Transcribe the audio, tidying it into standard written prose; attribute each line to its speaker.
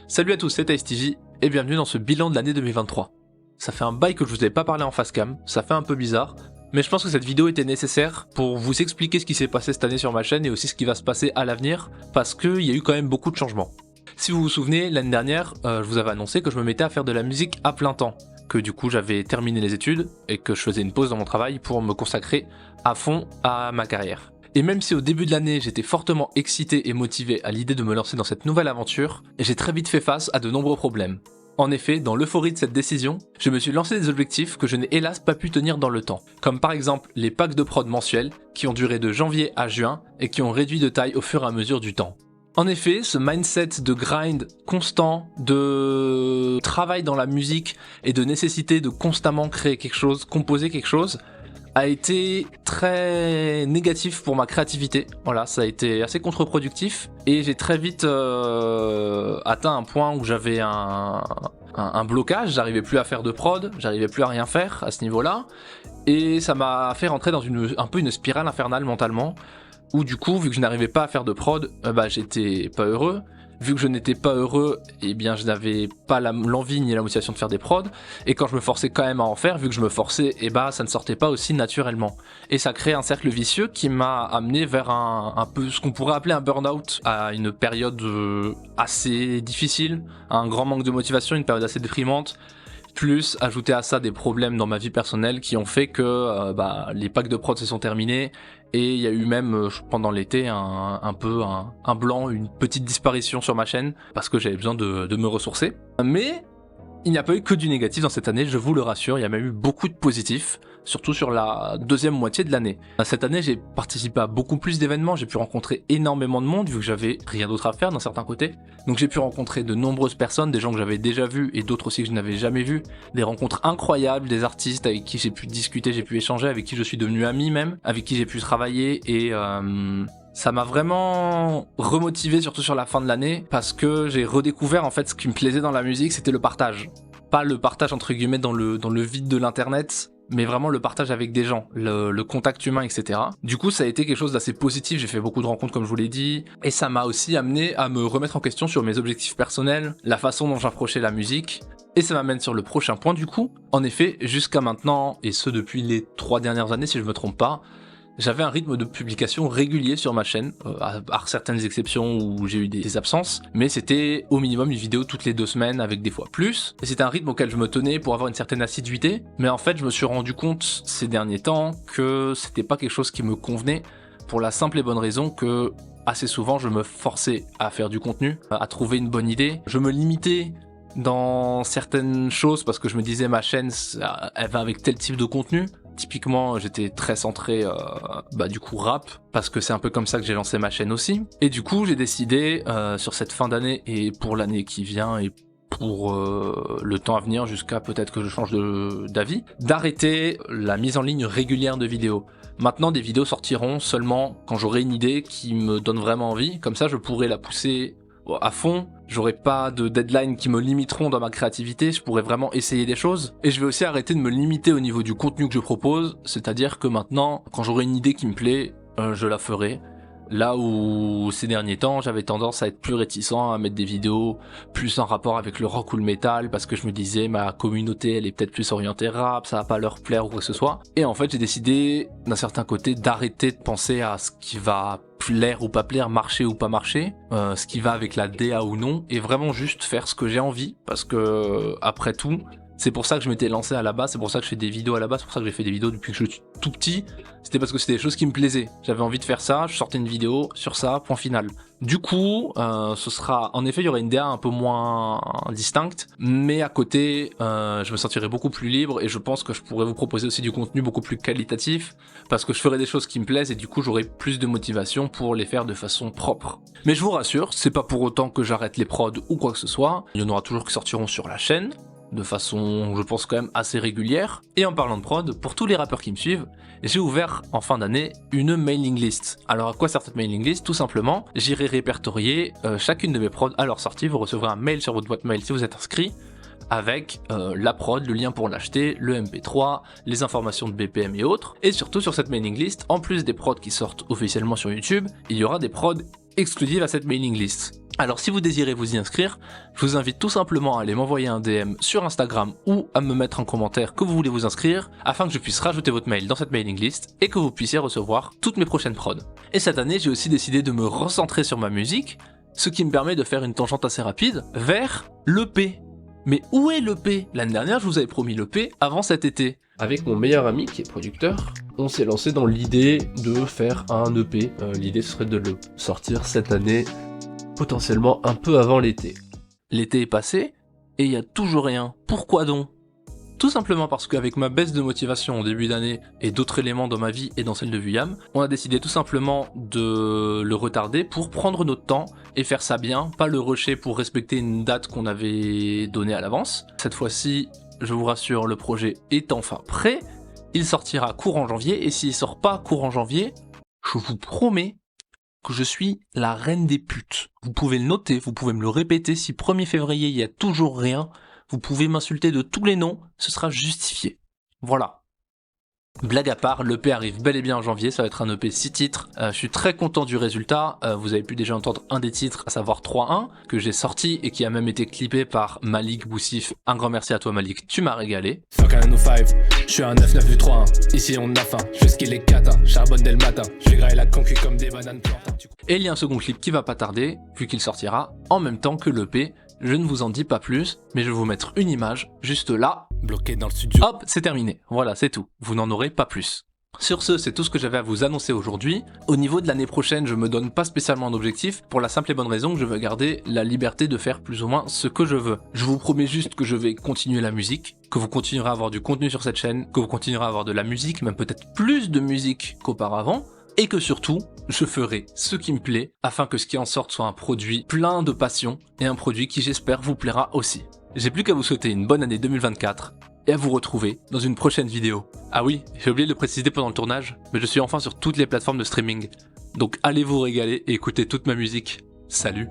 Speaker 1: Salut à tous, c'est TastyJ et bienvenue dans ce bilan de l'année 2023. Ça fait un bail que je vous avais pas parlé en facecam, ça fait un peu bizarre, mais je pense que cette vidéo était nécessaire pour vous expliquer ce qui s'est passé cette année sur ma chaîne et aussi ce qui va se passer à l'avenir, parce qu'il y a eu quand même beaucoup de changements. Si vous vous souvenez, l'année dernière, je vous avais annoncé que je me mettais à faire de la musique à plein temps, que du coup j'avais terminé les études et que je faisais une pause dans mon travail pour me consacrer à fond à ma carrière. Et même si au début de l'année j'étais fortement excité et motivé à l'idée de me lancer dans cette nouvelle aventure, j'ai très vite fait face à de nombreux problèmes. En effet, dans l'euphorie de cette décision, je me suis lancé des objectifs que je n'ai hélas pas pu tenir dans le temps. Comme par exemple les packs de prod mensuels qui ont duré de janvier à juin et qui ont réduit de taille au fur et à mesure du temps. En effet, ce mindset de grind constant, de travail dans la musique et de nécessité de constamment créer quelque chose, composer quelque chose, a été très négatif pour ma créativité. Voilà, ça a été assez contre-productif et j'ai très vite atteint un point où j'avais un blocage, j'arrivais plus à faire de prod, j'arrivais plus à rien faire à ce niveau-là et ça m'a fait rentrer dans un peu une spirale infernale mentalement où du coup, vu que je n'arrivais pas à faire de prod, j'étais pas heureux. Vu que je n'étais pas heureux, eh bien je n'avais pas l'envie ni la motivation de faire des prods, et quand je me forçais quand même à en faire, vu que je me forçais, ça ne sortait pas aussi naturellement. Et ça crée un cercle vicieux qui m'a amené vers un peu ce qu'on pourrait appeler un burn-out, à une période assez difficile, un grand manque de motivation, une période assez déprimante, plus ajouter à ça des problèmes dans ma vie personnelle qui ont fait que les packs de prod se sont terminés et il y a eu même pendant l'été un blanc, une petite disparition sur ma chaîne parce que j'avais besoin de me ressourcer. Mais il n'y a pas eu que du négatif dans cette année, je vous le rassure, il y a même eu beaucoup de positifs, surtout sur la deuxième moitié de l'année. Cette année, j'ai participé à beaucoup plus d'événements, j'ai pu rencontrer énormément de monde, vu que j'avais rien d'autre à faire d'un certain côté. Donc j'ai pu rencontrer de nombreuses personnes, des gens que j'avais déjà vus et d'autres aussi que je n'avais jamais vus. Des rencontres incroyables, des artistes avec qui j'ai pu discuter, j'ai pu échanger, avec qui je suis devenu ami même, avec qui j'ai pu travailler et... ça m'a vraiment remotivé, surtout sur la fin de l'année, parce que j'ai redécouvert en fait ce qui me plaisait dans la musique, c'était le partage. Pas le partage entre guillemets dans le vide de l'internet, mais vraiment le partage avec des gens, le contact humain, etc. Du coup, ça a été quelque chose d'assez positif, j'ai fait beaucoup de rencontres comme je vous l'ai dit, et ça m'a aussi amené à me remettre en question sur mes objectifs personnels, la façon dont j'approchais la musique, et ça m'amène sur le prochain point du coup. En effet, jusqu'à maintenant, et ce depuis les 3 dernières années si je me trompe pas, j'avais un rythme de publication régulier sur ma chaîne, à certaines exceptions où j'ai eu des absences, mais c'était au minimum une vidéo toutes les 2 semaines avec des fois plus, et c'était un rythme auquel je me tenais pour avoir une certaine assiduité, mais en fait je me suis rendu compte ces derniers temps que c'était pas quelque chose qui me convenait, pour la simple et bonne raison que assez souvent je me forçais à faire du contenu, à trouver une bonne idée, je me limitais dans certaines choses parce que je me disais ma chaîne elle va avec tel type de contenu. Typiquement j'étais très centré du coup rap parce que c'est un peu comme ça que j'ai lancé ma chaîne aussi, et du coup j'ai décidé sur cette fin d'année et pour l'année qui vient et pour le temps à venir jusqu'à peut-être que je change d'avis, d'arrêter la mise en ligne régulière de vidéos. Maintenant des vidéos sortiront seulement quand j'aurai une idée qui me donne vraiment envie, comme ça je pourrai la pousser à fond, j'aurai pas de deadline qui me limiteront dans ma créativité, je pourrai vraiment essayer des choses. Et je vais aussi arrêter de me limiter au niveau du contenu que je propose, c'est-à-dire que maintenant, quand j'aurai une idée qui me plaît, je la ferai. Là où ces derniers temps, j'avais tendance à être plus réticent, à mettre des vidéos plus en rapport avec le rock ou le métal, parce que je me disais ma communauté elle est peut-être plus orientée rap, ça va pas leur plaire ou quoi que ce soit. Et en fait j'ai décidé d'un certain côté d'arrêter de penser à ce qui va plaire ou pas plaire, marcher ou pas marcher, ce qui va avec la DA ou non, et vraiment juste faire ce que j'ai envie, parce que après tout, c'est pour ça que je m'étais lancé à la base, c'est pour ça que je fais des vidéos à la base, c'est pour ça que j'ai fait des vidéos depuis que je suis tout petit, c'était parce que c'était des choses qui me plaisaient, j'avais envie de faire ça, je sortais une vidéo sur ça, point final. Du coup, ce sera, en effet il y aura une DA un peu moins distincte, mais à côté, je me sentirai beaucoup plus libre et je pense que je pourrais vous proposer aussi du contenu beaucoup plus qualitatif, parce que je ferai des choses qui me plaisent et du coup j'aurai plus de motivation pour les faire de façon propre. Mais je vous rassure, c'est pas pour autant que j'arrête les prods ou quoi que ce soit, il y en aura toujours qui sortiront sur la chaîne, de façon, je pense, quand même assez régulière. Et en parlant de prod, pour tous les rappeurs qui me suivent, j'ai ouvert en fin d'année une mailing list. Alors à quoi sert cette mailing list? Tout simplement, j'irai répertorier chacune de mes prods à leur sortie, vous recevrez un mail sur votre boîte mail si vous êtes inscrit, avec la prod, le lien pour l'acheter, le MP3, les informations de BPM et autres. Et surtout sur cette mailing list, en plus des prods qui sortent officiellement sur YouTube, il y aura des prods exclusives à cette mailing list. Alors si vous désirez vous y inscrire, je vous invite tout simplement à aller m'envoyer un DM sur Instagram ou à me mettre en commentaire que vous voulez vous inscrire afin que je puisse rajouter votre mail dans cette mailing list et que vous puissiez recevoir toutes mes prochaines prods. Et cette année, j'ai aussi décidé de me recentrer sur ma musique, ce qui me permet de faire une tangente assez rapide vers l'EP. Mais où est l'EP? L'année dernière, je vous avais promis l'EP avant cet été.
Speaker 2: Avec mon meilleur ami qui est producteur, on s'est lancé dans l'idée de faire un EP. L'idée serait de le sortir cette année, potentiellement un peu avant l'été.
Speaker 1: L'été est passé, et il y a toujours rien. Pourquoi donc? Tout simplement parce qu'avec ma baisse de motivation en début d'année et d'autres éléments dans ma vie et dans celle de Vuyam, on a décidé tout simplement de le retarder pour prendre notre temps et faire ça bien, pas le rusher pour respecter une date qu'on avait donnée à l'avance. Cette fois-ci, je vous rassure, le projet est enfin prêt, il sortira courant janvier, et s'il sort pas courant janvier, je vous promets que je suis la reine des putes. Vous pouvez le noter, vous pouvez me le répéter, si 1er février il y a toujours rien, vous pouvez m'insulter de tous les noms, ce sera justifié. Voilà. Blague à part, l'EP arrive bel et bien en janvier, ça va être un EP 6 titres. Je suis très content du résultat, vous avez pu déjà entendre un des titres, à savoir 3-1, que j'ai sorti et qui a même été clippé par Malik Boussif. Un grand merci à toi Malik, tu m'as régalé.
Speaker 3: Fuck un No5, je suis un 9-9 du 3-1, ici on a faim, je skill les katas, charbonne dès le matin, je vais grailler la concu comme des bananes plantains.
Speaker 1: Et il y a un second clip qui va pas tarder, vu qu'il sortira en même temps que l'EP. Je ne vous en dis pas plus, mais je vais vous mettre une image, juste là.
Speaker 3: Bloqué dans le studio.
Speaker 1: Hop, c'est terminé. Voilà, c'est tout. Vous n'en aurez pas plus. Sur ce, c'est tout ce que j'avais à vous annoncer aujourd'hui. Au niveau de l'année prochaine, je me donne pas spécialement d'objectif, pour la simple et bonne raison que je veux garder la liberté de faire plus ou moins ce que je veux. Je vous promets juste que je vais continuer la musique, que vous continuerez à avoir du contenu sur cette chaîne, que vous continuerez à avoir de la musique, même peut-être plus de musique qu'auparavant, et que surtout, je ferai ce qui me plaît, afin que ce qui en sorte soit un produit plein de passion, et un produit qui j'espère vous plaira aussi. J'ai plus qu'à vous souhaiter une bonne année 2024, et à vous retrouver dans une prochaine vidéo. Ah oui, j'ai oublié de le préciser pendant le tournage, mais je suis enfin sur toutes les plateformes de streaming. Donc allez vous régaler et écouter toute ma musique. Salut!